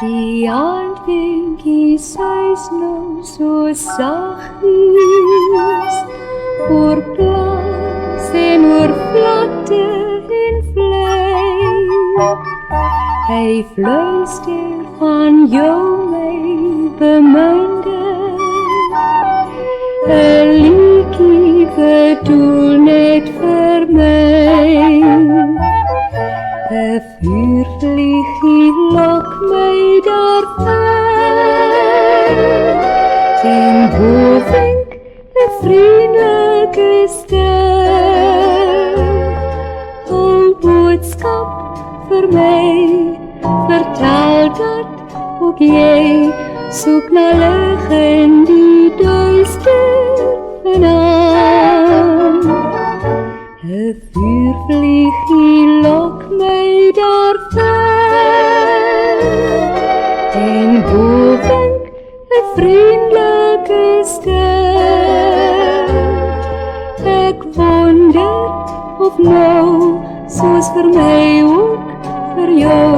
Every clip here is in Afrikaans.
Die aandwinkies huis nou so saggies oor plaas en oor vlakte en vlei. Hy fluister van jou my beminde, 'n liedjie bedoel net vir my. 'n vuurvliegie lok my daar ver, en bo wink 'n vriendelike ster. 'n boodskap vir my, vertel dat ook jy soek na lig in die duister vanaand. 'n vuurvliegie lok my daar ver, en bo wink 'n vriendelike ster. Ek wonder of nou, soos vir my ook vir jou,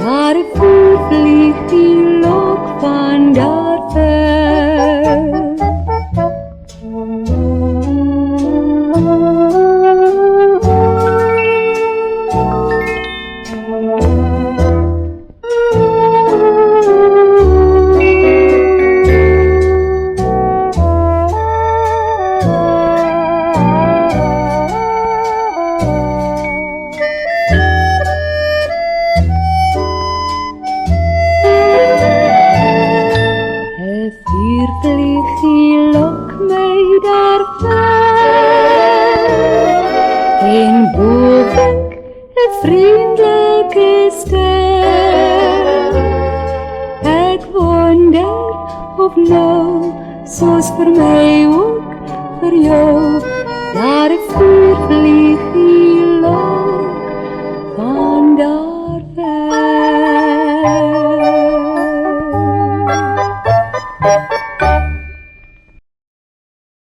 daar 'n vuurvliegie lok van daar ver. Vuurvliegie lok my daar ver, en bo wink 'n vriendelike ster. Ek wonder of nou, soos vir my ook vir jou, daar 'n vuurvliegie